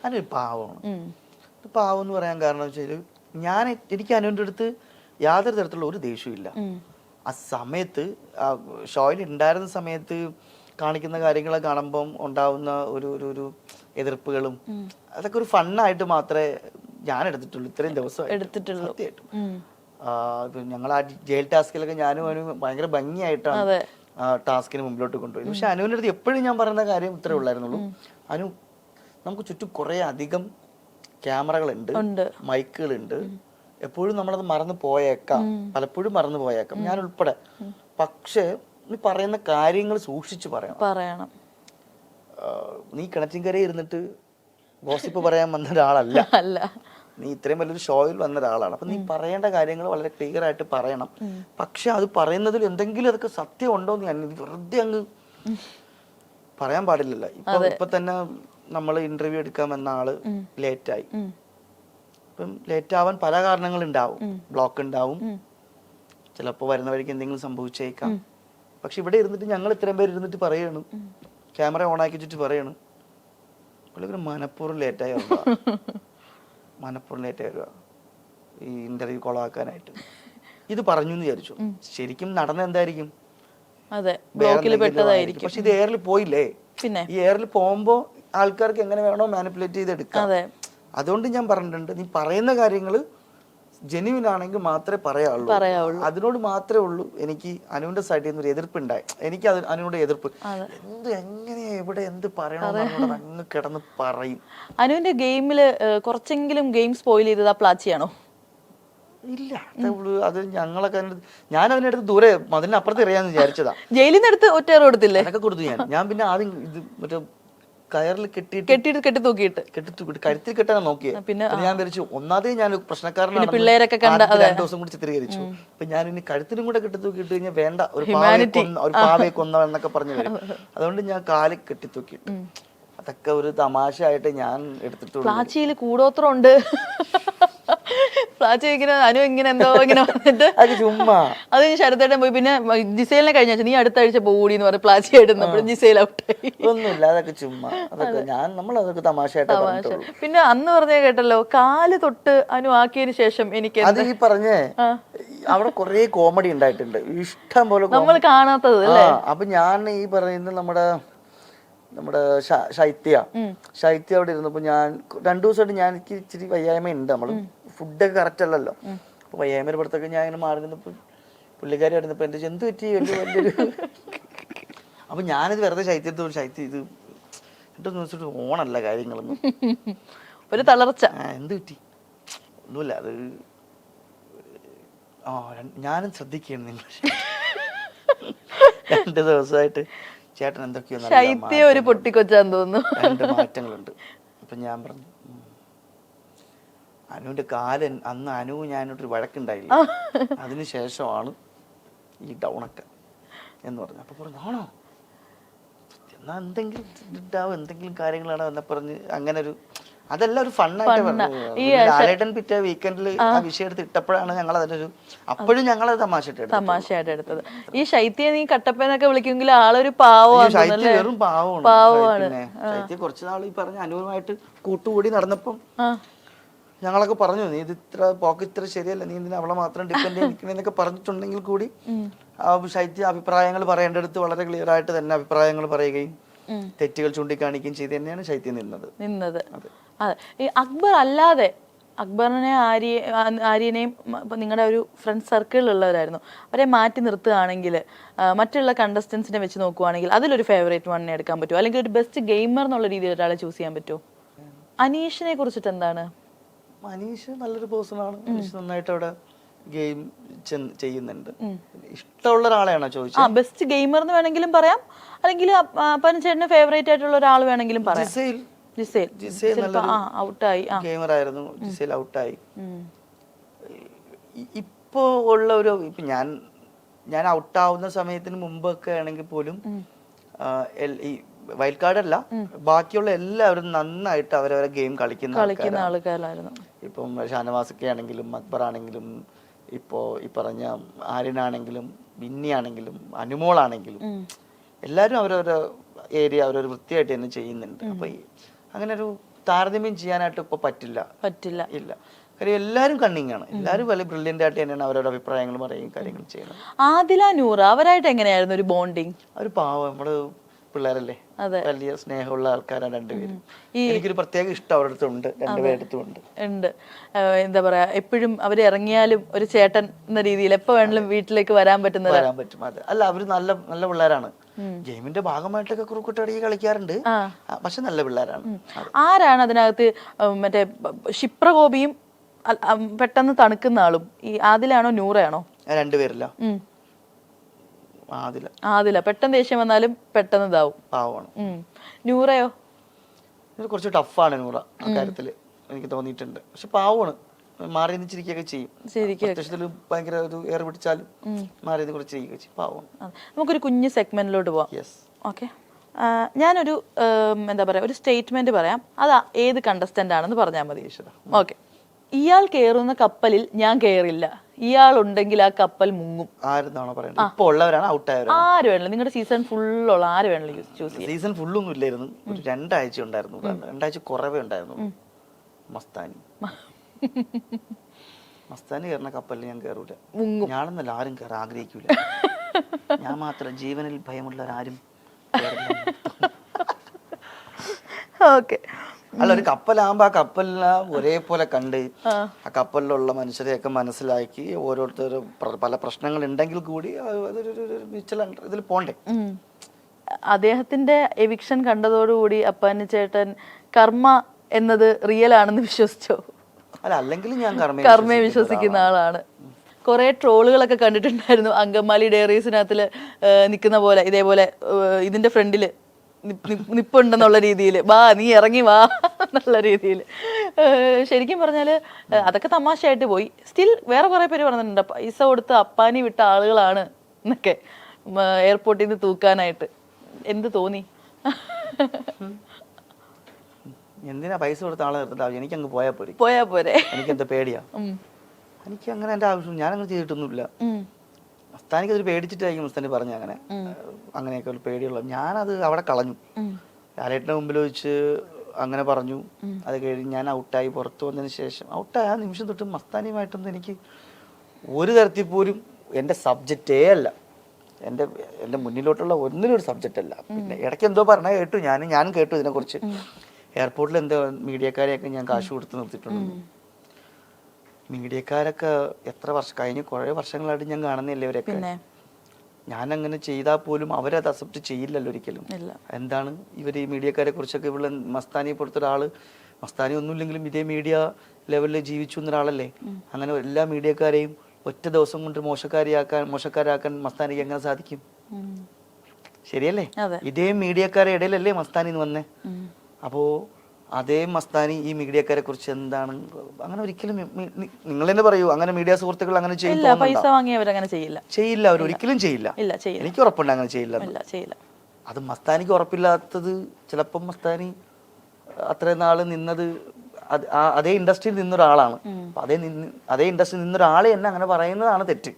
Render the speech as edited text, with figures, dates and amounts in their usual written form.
അനു പാവമാണ്. പാവം എന്ന് പറയാൻ കാരണം വെച്ചാൽ എനിക്ക് അനുവിൻ്റെ അടുത്ത് യാതൊരു തരത്തിലുള്ള ഒരു ദേഷ്യവും ഇല്ല. ആ സമയത്ത് ഷോയിൽ ഉണ്ടായിരുന്ന സമയത്ത് കാണിക്കുന്ന കാര്യങ്ങളെ കാണുമ്പം ഉണ്ടാവുന്ന ഒരു എതിർപ്പുകളും അതൊക്കെ ഒരു ഫണ്ണായിട്ട് മാത്രമേ ഞാൻ എടുത്തിട്ടുള്ളൂ ഇത്രയും ദിവസം എടുത്തിട്ടുള്ളൂ. ഞങ്ങൾ ആ ജയിൽ ടാസ്കിലൊക്കെ ഞാനും അനു ഭയങ്കര ഭംഗിയായിട്ടാണ് ടാസ്കിന് മുമ്പിലോട്ട് കൊണ്ടുപോയി. പക്ഷെ അനുവിൻ്റെ അടുത്ത് എപ്പോഴും ഞാൻ പറയുന്ന കാര്യം ഇത്രേ ഉള്ളായിരുന്നുള്ളൂ, അനു നമുക്ക് ചുറ്റും കുറെ അധികം ക്യാമറകളുണ്ട്, മൈക്കുകളുണ്ട്, എപ്പോഴും നമ്മളത് മറന്നു പോയേക്കാം, പലപ്പോഴും മറന്നു പോയേക്കാം, ഞാൻ ഉൾപ്പെടെ. പക്ഷെ നീ പറയുന്ന കാര്യങ്ങൾ സൂക്ഷിച്ചു പറയണം. നീ കിണറ്റിൻകരയിൽ ഇരുന്നിട്ട് ഗോസിപ്പ് പറയാൻ വന്ന ഒരാളല്ല, നീ ഇത്രയും വലിയൊരു ഷോയിൽ വന്ന ഒരാളാണ്. അപ്പൊ നീ പറയേണ്ട കാര്യങ്ങൾ വളരെ ക്ലിയർ ആയിട്ട് പറയണം. പക്ഷെ അത് പറയുന്നതിൽ എന്തെങ്കിലും അതൊക്കെ സത്യം ഉണ്ടോ എന്ന് വെറുതെ അങ്ങ് പറയാൻ പാടില്ലല്ലോ. ഇപ്പൊ തന്നെ നമ്മൾ ഇന്റർവ്യൂ എടുക്കാമെന്ന ആള് ലേറ്റായി. ഇപ്പം ലേറ്റ് ആവാൻ പല കാരണങ്ങളുണ്ടാവും, ബ്ലോക്ക് ഉണ്ടാവും, ചിലപ്പോൾ വരുന്ന വഴിക്ക് എന്തെങ്കിലും സംഭവിച്ചേക്കാം. പക്ഷെ ഇവിടെ ഇരുന്നിട്ട് ഞങ്ങൾ ഇത്രയും പേര് ഇരുന്നിട്ട് പറയണം, ക്യാമറ ഓൺ ആക്കി വെച്ചിട്ട് പറയണം, മനഃപൂർവ്വം ലേറ്റായി വരിക ഈ ഇന്റർവ്യൂ കൊളാക്കാനായിട്ട്. ഇത് പറഞ്ഞു എന്ന് വിചാരിച്ചു, ശരിക്കും നടന്ന എന്തായിരിക്കും? പക്ഷെ ഇത് എയറിൽ പോയില്ലേ, ഈ എയറിൽ പോകുമ്പോ ആൾക്കാർക്ക് എങ്ങനെ വേണോ മാനിപ്പുലേറ്റ് ചെയ്തെടുക്കാം. അതുകൊണ്ട് ഞാൻ പറഞ്ഞിട്ടുണ്ട്, നീ പറയുന്ന കാര്യങ്ങൾ ജെന്യുവിൻ ആണെങ്കിൽ മാത്രമേ പറയാവുള്ളൂ. അതിനോട് മാത്രമേ ഉള്ളൂ എനിക്ക് അനുവിന്റെ സൈഡിൽ നിന്ന് ഒരു എതിർപ്പുണ്ടായി. എനിക്ക് അനുവിന്റെ എതിർപ്പ് എങ്ങനെയാ എവിടെ എന്ത് പറയണമെന്ന് അങ്ങ് കിടന്ന് പറയും. അനുവിന്റെ ഗെയിമില് കുറച്ചെങ്കിലും ഗെയിം സ്പോയിൽ ചെയ്തത് പ്ലാച്ചിയാണോ? ഇല്ല, അത് ഞങ്ങളൊക്കെ ഞാൻ അതിനടുത്ത് ദൂരെ അതിനപ്പുറത്ത് എറിയാന്ന് വിചാരിച്ചതാ. ജയിലിൽ നിന്ന് എടുത്ത് ഒറ്റ കൊടുത്തില്ലേ? അതൊക്കെ കൊടുത്തു ഞാൻ പിന്നെ ആദ്യം ഇത് മറ്റേ കയറിൽ കെട്ടി തൂക്കിയിട്ട് കരുത്തിൽ കെട്ടാൻ നോക്കിയത്. പിന്നെ ഞാൻ വിചാരിച്ചു ഒന്നാമതേ ഞാൻ പ്രശ്നക്കാരനാണ്, 2 ദിവസം കൂടി ചിത്രീകരിച്ചു. അപ്പൊ ഞാൻ ഇനി കഴുത്തിനും കൂടെ കെട്ടി തൂക്കിയിട്ട് കഴിഞ്ഞാൽ വേണ്ട, ഒരു പാവയെ കൊന്ന എന്നൊക്കെ പറഞ്ഞു വരും. അതുകൊണ്ട് ഞാൻ കാലിൽ കെട്ടി തൂക്കിയിട്ട് അതൊക്കെ ഒരു തമാശയായിട്ട് ഞാൻ എടുത്തിട്ടുള്ളൂ. പ്ലാച്ചിയിൽ കൂടോത്രം ഉണ്ട്, പ്ലാച്ചി ഇങ്ങനെ അനു ഇങ്ങനെ എന്തോ ഇങ്ങനെ വന്നിട്ട് ചുമ്മാ അത് ശരത്തേട്ടൻ പോയി. പിന്നെ ജിസേലിനെ കഴിഞ്ഞ നീ അടുത്ത ആഴ്ച പോകൂടി എന്ന് പറഞ്ഞ് പ്ലാച്ചി ആയിട്ട് ജിസേൽ ഔട്ടായി. ഒന്നുമില്ല, അതൊക്കെ ചുമ്മാ, അതൊക്കെ നമ്മളതൊക്കെ തമാശയായിട്ട്. പിന്നെ അന്ന് പറഞ്ഞ കേട്ടല്ലോ, കാല് തൊട്ട് അനു ആക്കിയതിന് ശേഷം എനിക്ക് അത് ഈ പറഞ്ഞേ അവിടെ കുറെ കോമഡി ഉണ്ടായിട്ടുണ്ട്, ഇഷ്ടം പോലെ നമ്മൾ കാണാത്തത്. അപ്പൊ ഞാൻ ഈ പറയുന്ന നമ്മുടെ ശൈത്യ അവിടെ ഇരുന്നപ്പോ ഞാൻ 2 ദിവസമായിട്ട് ഞാൻ എനിക്ക് ഇച്ചിരി വയ്യായ്മ ഉണ്ട്, നമ്മള് ഫുഡൊക്കെ കറക്റ്റ് അല്ലല്ലോ. അപ്പൊ വയ്യായ്മയുടെ പുറത്തൊക്കെ ഞാൻ ഇങ്ങനെ മാറി നിന്നപ്പോ പുള്ളിക്കാരി ആയിരുന്നപ്പോ എന്റെ എന്ത് പറ്റി വലിയൊരു അപ്പൊ ഞാനിത് വെറുതെ ശൈത്യം ഇത് എന്നിട്ട് ഓണല്ല കാര്യങ്ങളൊന്നും ഒരു തളർച്ച. എന്ത് പറ്റി? ഒന്നുമില്ല, അത് ഞാനും ശ്രദ്ധിക്കുകയാണ് നിങ്ങൾ 2 ദിവസമായിട്ട് ചേട്ടൻ എന്തൊക്കെയോ ഒരു പൊട്ടിക്കൊച്ചാന്ന് തോന്നുന്നു, 2 മാറ്റങ്ങളുണ്ട്. അപ്പൊ ഞാൻ പറഞ്ഞു അനുവിന്റെ കാലൻ അന്ന് അനുവും ഞാനൊരു വഴക്കുണ്ടായില്ല, അതിനുശേഷമാണ് ഈ ഡൗണൊക്കെ എന്ന് പറഞ്ഞു. അപ്പൊ പറഞ്ഞു ആണോ, എന്നാ എന്തെങ്കിലും കാര്യങ്ങളാണ് എന്ന് പറഞ്ഞ് അങ്ങനെ ഒരു അതെല്ലാം ഒരു ഫണ്ണായിട്ട് പറഞ്ഞു. ലാലേട്ടൻ പിറ്റേ വീക്കെൻഡിൽ ആ വിഷയം എടുത്ത് ഇട്ടപ്പോഴാണ് ഞങ്ങൾ അതിനൊരു അപ്പോഴും ഞങ്ങൾ തമാശയായിട്ട് എടുത്തത്. ഈ ശൈത്യ നീ കട്ടപ്പനൊക്കെ വിളിക്കുമെങ്കിൽ ആളൊരു പാവമാണ്, ശൈത്യ വെറും പാവമാണ്. ശൈത്യ കുറച്ചു നാൾ ഈ പറഞ്ഞ അനുവുമായിട്ട് കൂട്ടുകൂടി നടന്നപ്പം ഞങ്ങളൊക്കെ പറഞ്ഞു, നീ ഇത് ഇത്ര ശരിയല്ല, നീ ഇതിന് അവളെ മാത്രം ഡിപ്പെൻഡ് ചെയ്യിക്കണെന്നൊക്കെ പറഞ്ഞിട്ടുണ്ടെങ്കിൽ കൂടി ശൈത്യ അഭിപ്രായങ്ങൾ പറയേണ്ടടുത്ത് വളരെ ക്ലിയർ ആയിട്ട് തന്നെ അഭിപ്രായങ്ങൾ പറയുകയും തെറ്റുകൾ ചൂണ്ടിക്കാണിക്കുകയും ചെയ്ത് തന്നെയാണ് ശൈത്യം നിന്നത്. അതെ, ഈ അക്ബർ അല്ലാതെ അക്ബറിനെ ആര്യനെയും നിങ്ങളുടെ ഒരു ഫ്രണ്ട് സർക്കിളിലുള്ളവരായിരുന്നു, അവരെ മാറ്റി നിർത്തുകയാണെങ്കിൽ മറ്റുള്ള കണ്ടസ്റ്റൻസിനെ വെച്ച് നോക്കുവാണെങ്കിൽ അതിലൊരു ഫേവറേറ്റ് വണ്ണിനെ എടുക്കാൻ പറ്റുമോ, അല്ലെങ്കിൽ ഒരു ബെസ്റ്റ് ഗെയിമർ എന്നുള്ള രീതിയിൽ ഒരാളെ ചൂസ് ചെയ്യാൻ പറ്റുമോ? അനീഷിനെ കുറിച്ചിട്ട് എന്താണ്? അനീഷ് നല്ലൊരു പേഴ്സണാണ്, അനീഷ് നന്നായിട്ട് അവിടെ ഗെയിം ചെയ്യുന്നുണ്ട്. ഇഷ്ടമുള്ള ഒരാളെയാണോ ചോദിച്ചത്? ബെസ്റ്റ് ഗെയിമർ എന്ന് വേണമെങ്കിലും പറയാം, അല്ലെങ്കിൽ ചേട്ടന് ഫേവറേറ്റ് ആയിട്ടുള്ള ഒരാൾ വേണമെങ്കിലും പറയാം. ജിസേൽ ഔട്ടായി, ഗെയിമർ ആയിരുന്നു, ജിസേൽ ഔട്ടായി. ഇപ്പോ ഉള്ള ഇപ്പൊ ഞാൻ ഔട്ടാവുന്ന സമയത്തിന് മുമ്പൊക്കെ ആണെങ്കിൽ പോലും ഈ വൈൽഡ് കാർഡ് അല്ല, ബാക്കിയുള്ള എല്ലാവരും നന്നായിട്ട് അവരവരെ ഗെയിം കളിക്കുന്ന ആൾക്കാരായിരുന്നു. ഇപ്പം ഷാനവാസൊക്കെ ആണെങ്കിലും അക്ബർ ആണെങ്കിലും ഇപ്പോ ഈ പറഞ്ഞ ആര്യനാണെങ്കിലും ബിന്നി ആണെങ്കിലും അനുമോളാണെങ്കിലും എല്ലാവരും അവരവരുടെ ഏരിയ അവരൊരു വൃത്തിയായിട്ട് തന്നെ ചെയ്യുന്നുണ്ട്. അപ്പൊ അങ്ങനെ ഒരു താരതമ്യം ചെയ്യാനായിട്ട് ഇപ്പൊ പറ്റില്ല. ഇല്ല, കാര്യം എല്ലാവരും കണ്ണിങ് ആണ്, എല്ലാവരും വളരെ ബ്രില്യൻ്റ് ആയിട്ട് തന്നെയാണ് അവരുടെ അഭിപ്രായങ്ങൾ പറയും, കാര്യങ്ങൾ ചെയ്യുന്നത്. ആദില നൂറ അവരായിട്ട് എങ്ങനെയായിരുന്നു ഒരു ബോണ്ടിങ്? ഒരു പാവം നമ്മള് പിള്ളേരല്ലേ, വലിയ സ്നേഹമുള്ള ആൾക്കാരാണ് രണ്ടുപേരും. എനിക്കൊരു പ്രത്യേക ഇഷ്ടം അവരുടെ അടുത്തുണ്ട്, രണ്ടുപേരടുത്തുണ്ട്. എന്താ പറയാ, എപ്പോഴും അവര് ഇറങ്ങിയാലും ഒരു ചേട്ടൻ എന്ന രീതിയിൽ എപ്പോ വേണമെങ്കിലും വീട്ടിലേക്ക് വരാൻ പറ്റും. അതെ, അല്ല അവര് നല്ല നല്ല പിള്ളേരാണ്. ഗെയിമിന്റെ ഭാഗമായിട്ടൊക്കെ കുറുക്കുട്ടടി കളിക്കാറുണ്ട്, പക്ഷെ നല്ല പിള്ളേരാണ്. ആരാണ് അതിനകത്ത് മറ്റേ ക്ഷിപ്രകോപിയും പെട്ടെന്ന് ആളും? ഈ ആദിലാണോ നൂറയാണോ? രണ്ടുപേരില്ല. ആദില പെട്ടെന്ന് ദേഷ്യം വന്നാലും പെട്ടെന്ന് ഇതാവും, പാവമാണ്. നൂറയോ? കുറച്ച് ടഫാണ് നൂറ അക്കാര്യത്തില്, എനിക്ക് തോന്നിയിട്ടുണ്ട്. പക്ഷെ പാവമാണ്, മാറി ചിരിക്കുകയൊക്കെ ചെയ്യും. ഭയങ്കര ഒരു ഏറെ പിടിച്ചാലും മാറി കുറച്ച് ചിരിക്കുകയൊക്കെ ചെയ്യും, പാവമാണ്. നമുക്കൊരു കുഞ്ഞു സെഗ്മെന്റിലോട്ട് പോവാം. ഓക്കെ, ഞാനൊരു എന്താ പറയാ ഒരു സ്റ്റേറ്റ്മെന്റ് പറയാം, അത് ഏത് കണ്ടസ്റ്റന്റ് ആണെന്ന് പറഞ്ഞാൽ മതി. ഓക്കെ, ഇയാൾ കേറുന്ന കപ്പലിൽ ഞാൻ കേറില്ല, ഇയാൾ ഉണ്ടെങ്കിൽ ആ കപ്പൽ മുങ്ങും. ആരും വേണല്ലോ, നിങ്ങളുടെ സീസൺ ഫുള്ളുള്ള ആര് വേണല്ലോ ചൂസ് ചെയ്യാം. സീസൺ ഫുള്ളൊന്നും ഇല്ലായിരുന്നു, ഒരു 2 ആഴ്ച ഉണ്ടായിരുന്നു, 2 ആഴ്ച കുറവേ ഉണ്ടായിരുന്നു. മസ്താനി കയറുന്ന കപ്പലിൽ ഞാൻ കയറൂല, ഞാനെന്നല്ല ആരും കയറാൻ ആഗ്രഹിക്കൂല. ഞാൻ മാത്രം, ജീവനിൽ ഭയമുള്ളവരാരും. ഓക്കെ, അല്ല, ഒരു കപ്പലാകുമ്പോ ആ കപ്പലിനെ ഒരേപോലെ കണ്ട് ആ കപ്പലിലുള്ള മനുഷ്യരെയൊക്കെ മനസ്സിലാക്കി ഓരോരുത്തരും പല പ്രശ്നങ്ങൾ ഉണ്ടെങ്കിൽ കൂടി ഇതിൽ പോണ്ടേ. അദ്ദേഹത്തിന്റെ എവിക്ഷൻ കണ്ടതോടുകൂടി അപ്പാനി ചേട്ടൻ കർമ്മ എന്നത് റിയൽ ആണെന്ന് വിശ്വസിച്ചോ? അല്ല, അല്ലെങ്കിൽ ഞാൻ കർമ്മയെ വിശ്വസിക്കുന്ന ആളാണ്. കുറെ ട്രോളുകളൊക്കെ കണ്ടിട്ടുണ്ടായിരുന്നു, അങ്കമാലി ഡയറീസിനകത്തില് നിൽക്കുന്ന പോലെ ഇതേപോലെ ഇതിന്റെ ഫ്രണ്ടില് നിപ്പുണ്ടെന്നുള്ള രീതിയിൽ, വാ നീ ഇറങ്ങി വാ എന്നുള്ള രീതിയിൽ. ശരിക്കും പറഞ്ഞാല് അതൊക്കെ തമാശയായിട്ട് പോയി. സ്റ്റിൽ വേറെ കുറെ പേര് പറഞ്ഞിട്ടുണ്ട് പൈസ കൊടുത്ത് അപ്പാനി വിട്ട ആളുകളാണ് എന്നൊക്കെ എയർപോർട്ടിൽ നിന്ന് തൂക്കാനായിട്ട്. എന്ത് തോന്നി? എന്തിനാ പൈസ കൊടുത്ത ആളെ നിർത്തിട്ട് എനിക്കങ്ങ് പോയാ പോരെ. എനിക്ക് എന്താ പേടിയാ? എനിക്ക് അങ്ങനെ എന്റെ ആവശ്യം, ഞാനങ്ങനെ ചെയ്തിട്ടൊന്നുമില്ല. മസ്താനിക്ക് അതൊരു പേടിച്ചിട്ടായിരിക്കും മസ്താനി പറഞ്ഞ അങ്ങനെയൊക്കെ ഒരു പേടിയുള്ള. ഞാനത് അവിടെ കളഞ്ഞു, ലാലേട്ടൻ്റെ മുമ്പിൽ വെച്ച് അങ്ങനെ പറഞ്ഞു. അത് കഴിഞ്ഞ് ഞാൻ ഔട്ടായി പുറത്തു വന്നതിന് ശേഷം, ഔട്ടായ ആ നിമിഷം തൊട്ട് മസ്താനിയുമായിട്ടൊന്നും എനിക്ക് ഒരു തരത്തിൽ പോലും എൻ്റെ സബ്ജക്റ്റേ അല്ല, എൻ്റെ മുന്നിലോട്ടുള്ള ഒന്നിനും ഒരു സബ്ജക്റ്റ് അല്ല. പിന്നെ ഇടയ്ക്ക് എന്തോ പറഞ്ഞാൽ കേട്ടു, ഞാനും കേട്ടു ഇതിനെക്കുറിച്ച്. എയർപോർട്ടിൽ എന്തോ മീഡിയക്കാരെയൊക്കെ ഞാൻ കാശ് കൊടുത്ത് നിർത്തിയിട്ടുണ്ട്. മീഡിയക്കാരൊക്കെ എത്ര വർഷം കഴിഞ്ഞ് കുറേ വർഷങ്ങളായിട്ട് ഞാൻ കാണുന്നില്ലേ അവരൊക്കെ. ഞാനങ്ങനെ ചെയ്താൽ പോലും അവരത് അക്സെപ്റ്റ് ചെയ്യില്ലല്ലോ ഒരിക്കലും. എന്താണ് ഇവർ ഈ മീഡിയക്കാരെ കുറിച്ചൊക്കെ, ഇവിടെ മസ്താനിയെ പോലത്തെ മസ്താനി ഒന്നുമില്ലെങ്കിലും ഇതേ മീഡിയ ലെവലിൽ ജീവിച്ചു എന്നൊരാളല്ലേ. അങ്ങനെ എല്ലാ മീഡിയക്കാരെയും ഒറ്റ ദിവസം കൊണ്ട് മോശക്കാരാക്കാൻ മസ്താനിക്ക് എങ്ങനെ സാധിക്കും? ശരിയല്ലേ? ഇതേ മീഡിയക്കാരെ ഇടയിലല്ലേ മസ്താനി വന്നേ. അപ്പോ അതേ മസ്താനി ഈ മീഡിയക്കാരെ കുറിച്ച് എന്താണ്, അങ്ങനെ ഒരിക്കലും നിങ്ങൾ തന്നെ പറയൂ, അങ്ങനെ മീഡിയ സുഹൃത്തുക്കൾ അങ്ങനെ ചെയ്യില്ല, അവർ ഒരിക്കലും ചെയ്യില്ല. എനിക്ക് ഉറപ്പുണ്ട് അങ്ങനെ ചെയ്യില്ല. അത് മസ്താനിക്ക് ഉറപ്പില്ലാത്തത് ചിലപ്പം മസ്താനി അത്രയും നാള് നിന്നത് അതേ ഇൻഡസ്ട്രിയിൽ നിന്നൊരാളാണ്. അതേ ഇൻഡസ്ട്രിയിൽ നിന്നൊരാളെ തന്നെ അങ്ങനെ പറയുന്നതാണ് തെറ്റ്.